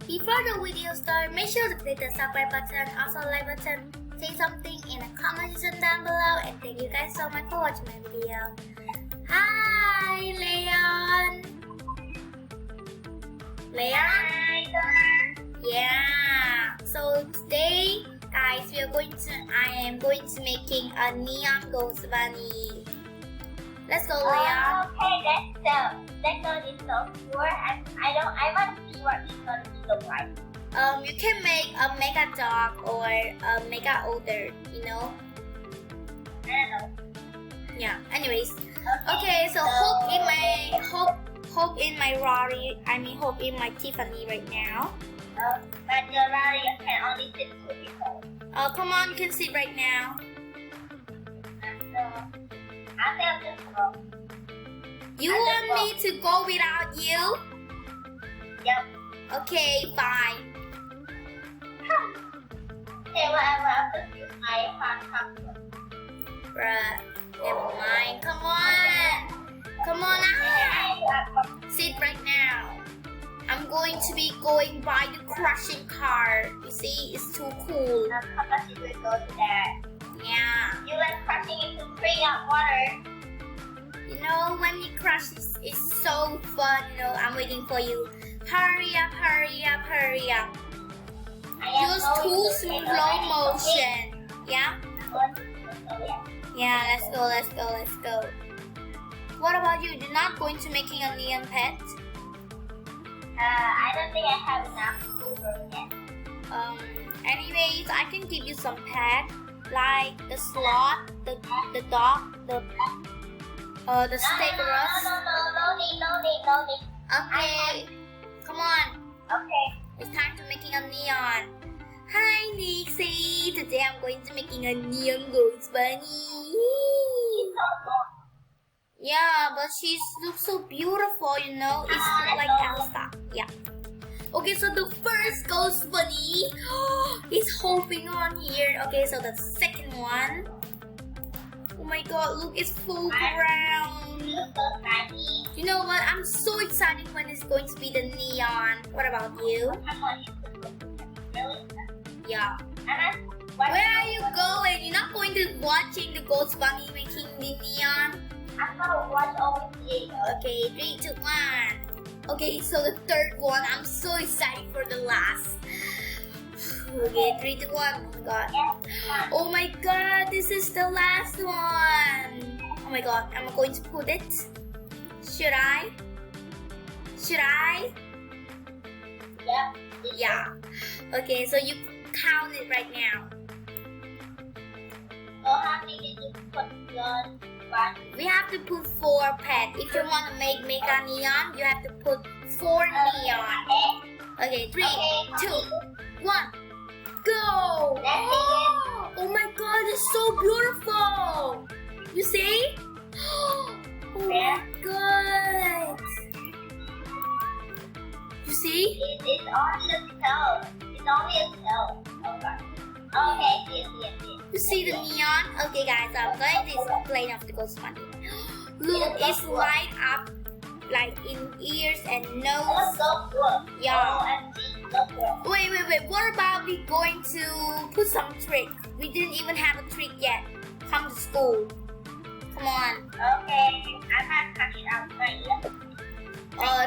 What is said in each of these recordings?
Before the video starts, make sure to click the subscribe button, also like button, say something in the comment section down below, and thank you guys so much for watching my video. Hi, Leon. Leon? Yeah. So today, guys, I am going to making a neon ghost bunny. Let's go, Leon. Okay, let's go this tour, and I want to see what it's gonna look like. You can make a mega dog or a mega older, you know? I don't know. Yeah. Anyways, okay. So hope in my Rory. Hope in my Tiffany right now. But your Rory can only sit 2 people. Oh, come on, you can sit right now. So I'll just go. You want me to go without you? Yep. Okay, fine. Okay, whatever. I'll just use my hot cup. Bruh, never mind. Come on. Come on now. Sit right now. I'm going to be going by the crushing car. You see, it's too cool. Papa will go to that. Yeah. You like crushing into spring of water. You know, when you crush, it's so fun. You know, I'm waiting for you. Hurry up, hurry up, hurry up. Use too slow motion. Yeah? Yeah, let's go, let's go, let's go. What about you? You're not going to making a neon pet? I don't think I have enough food yet. Anyways, I can give you some pet like the sloth, the dog, the stegosaurus. No need. Okay, come on. Okay. It's time to making a neon. Hi Nixie, today I'm going to making a neon ghost bunny. Yeah, but she looks so beautiful, you know. It's like Elsa. Yeah. Okay, so the first ghost bunny is hopping on here. Okay, so the second one. Oh my god, look, it's full ground. You know what? I'm so excited when it's going to be the neon. What about you? Yeah. Where are you going? You're not going to watching the ghost bunny making the neon? I'm gonna watch over here. Okay, 3, 2, 1. Okay, so the third one, I'm so excited for the last. Okay, 3, 2, 1. Oh my god. Oh my god, this is the last one. Oh my god, I'm going to put it. Should I? Yep. Yeah. Okay, so you count it right now. So how many did you put your bunny? We have to put 4 pets. If you want to make mega neon, you have to put 4 neon. Okay, 3, 2, 1, go! Oh my god, it's so beautiful! You see? Oh my god! You see? It's only a tail. It's only a tail. Okay, see. You see the neon? Okay guys, I'm going to explain of the ghost bunny. Look, it's light up like in ears and nose. Yeah. Wait. What about we going to put some trick? We didn't even have a trick yet. Come to school. Come on. Okay, I'm not touching out my ear.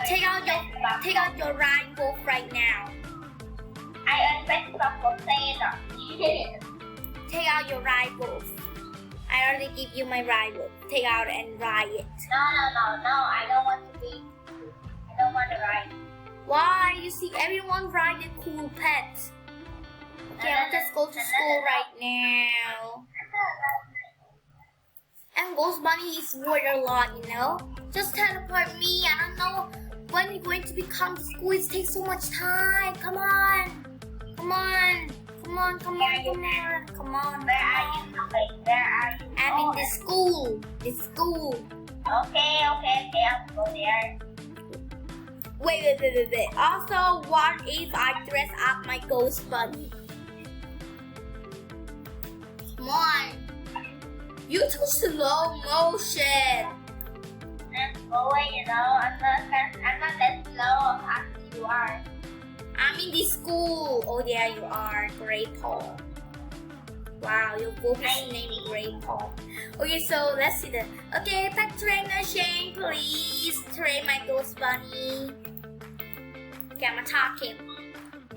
Take out your ride wolf right now. I expect some potato. Take out your ride wolf. I already give you my ride wolf. Take out and ride it. No. I don't want to ride. Why? You see everyone ride the cool pets. Okay, let's go to school right now. And Ghost Bunny is worth a lot, you know. Just teleport me. I don't know when you're going to become to school. It takes so much time. Come on. Where are you? I'm in the school. Okay, I'll go there. Wait. Also, what if I dress up my Ghost Bunny? Come on. You too slow motion. I'm going, I'm not that slow as you are. I'm in this school. Oh yeah, you are. Great Paul. Wow, your book is named Great Paul. Okay, so let's see that. Okay, pet trainer Shane, please train my ghost bunny. Okay, I'm gonna talk him.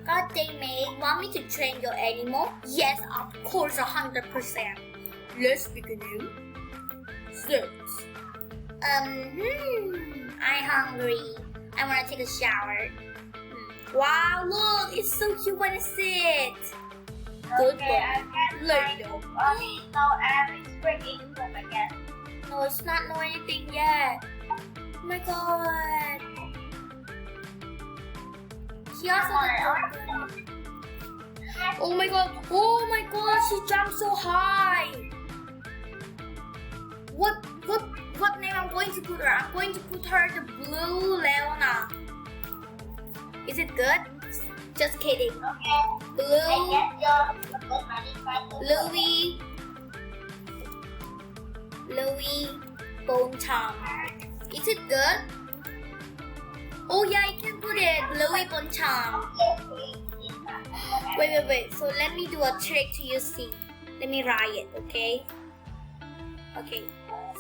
God dang it, want me to train your animal? Yes, of course, 100%. Let's begin. Sit. I'm hungry. I wanna take a shower. Wow, look, it's so cute when I sit. Good Okay, I boy. guess Lay my down. no every spring income, I guess. No, it's not know anything yet. Oh my god. She also got Oh my god. Oh my god, she jumped so high. What name I'm going to put her? I'm going to put her the Blue Leona. Is it good? Just kidding. Okay, I Blue guess your good money price. Louis Bone Chong. Is it good? Oh yeah, I can put it Louis Bone Chong. Wait. So let me do a trick to you see. Let me write it, okay? Okay.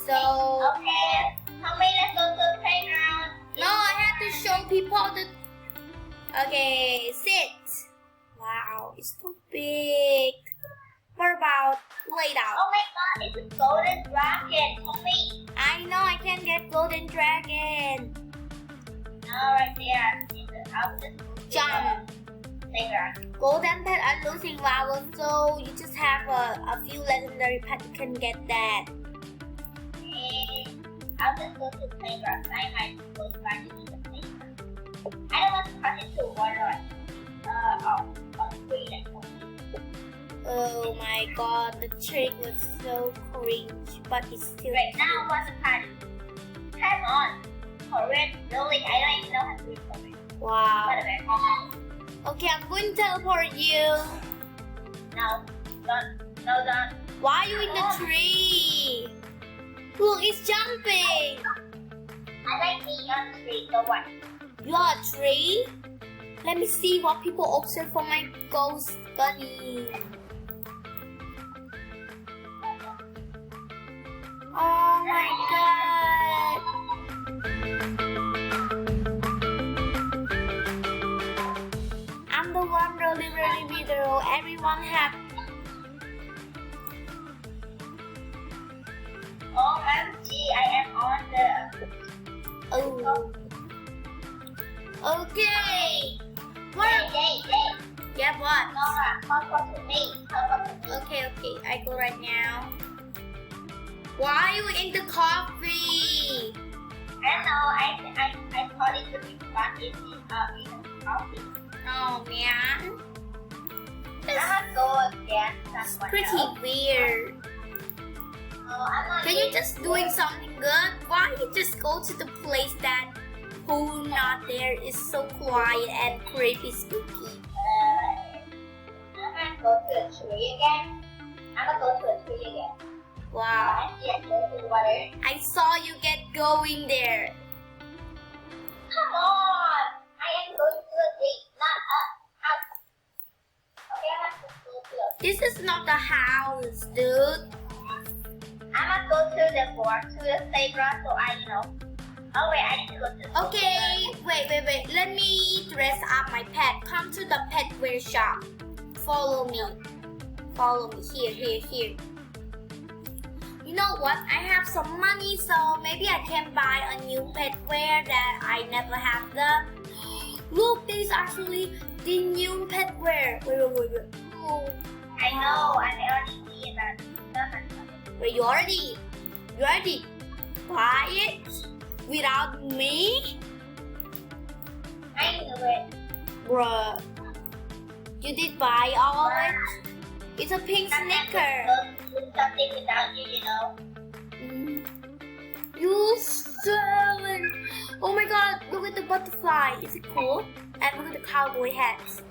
So Okay, how many let's go to the playground? no, I have to show people the. Okay, sit. Wow, it's too big. What about laid out? Oh my god, it's a golden dragon. Tell me. I know I can get golden dragon. No, right there. In the house. Jump. Playground. Golden pet are losing vowels, so you just have a few legendary pets. You can get that. I'll just go to the playground. I might go back to the playground. I don't want to pass into water. On screen and Oh my god, the trick was so cringe, but it's still right now what's the party? Come on. Korean, really? I don't even know how to read Korean. wow. Whatever. Okay, I'm going to teleport you. No, don't. Why are you in the tree? Look, it's jumping. I like being on the street, so what? You're a tree? Let me see what people observe for my ghost bunny. Oh my god. I'm the one really video. Everyone have. OMG, I am on the... Oh. Okay. What? Hey. Yeah, what? Nora, come to me. Okay. I go right now. Why are you in the coffee? I know, I thought it would be fun in the coffee. Oh man. I'm gonna go again. It's pretty weird. No, I'm not Can you just doing something good? Why you just go to the place that who not there is so quiet and creepy spooky? I'm gonna go to the tree again. Wow. Yes, go to the water. I saw you get going there. Come on! I am going to the gate, not up. Okay, I have to go to the... This is not the house, dude. I'm gonna go to the board, to the playground, so Oh wait, I need to go to the... Okay, wait. Let me dress up my pet. Come to the pet wear shop. Follow me. Here. You know what? I have some money, so maybe I can buy a new pet wear that I never have them. Look, this is actually the new pet wear. Wait. Oh. I know, and I already see that. Wait, you already buy it without me? I knew it. Bruh. You did buy all of it? It's a pink sneaker. Do something without you, You selling. Oh my god, look at the butterfly. Is it cool? And look at the cowboy hats.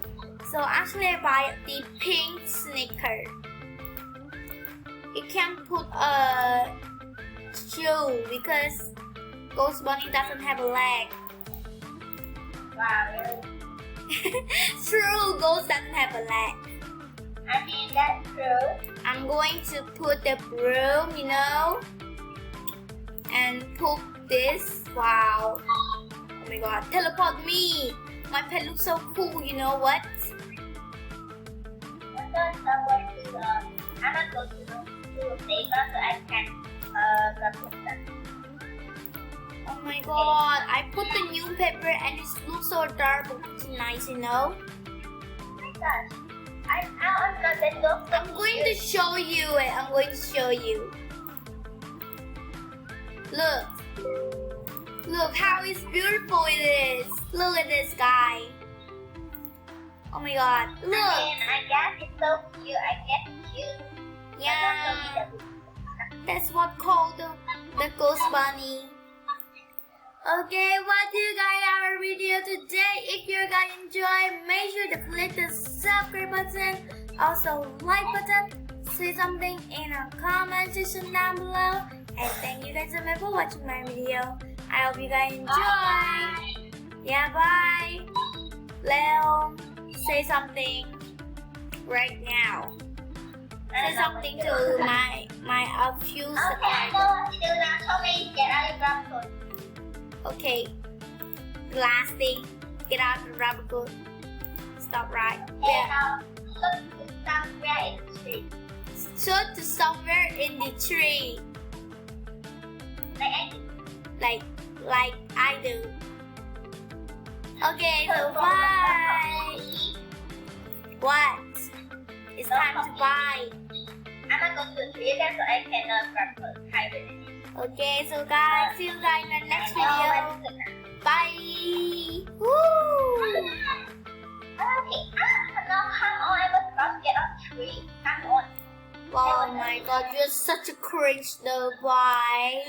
So actually I buy the pink sneaker. You can put a shoe because Ghost Bunny doesn't have a leg. Wow, really? True, ghost doesn't have a leg. I mean, that's true. I'm going to put the broom, you know, and put this. Wow. Oh my god, teleport me. My pet looks so cool, you know what? I'm not going to save us so I can put them. Oh my god, I put the new paper and it looks so dark but nice, you know? Oh my gosh. I'm not the look. I'm going to show you it. I'm going to show you. Look. Look how it's beautiful it is. Look at this guy. Oh my god. Look. I guess it's so cute. I guess cute. Yeah. That's what called the ghost bunny. Okay, what do you guys our video today? If you guys enjoy, make sure to click the subscribe button, also like button, say something in a comment section down below, and thank you guys so much for watching my video. I hope you guys enjoy. Bye. Yeah, bye. Leo, say something right now. Say something to my few Okay, subscribers. so till now, tell me get out of your food. Okay, the last thing, get out the rubber good. Stop right And there. look somewhere in the street. Shoot to somewhere in the tree, like I do. Okay, so bye. What? It's time to bye. I'm not going to the tree again so I can grab the hide it. Okay, so guys, see you guys in the next video. Bye. Woo! Okay, no, hang on, I was about to get off the tree. Hang on. Oh my god, you're such a cringe though. Bye.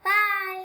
Bye.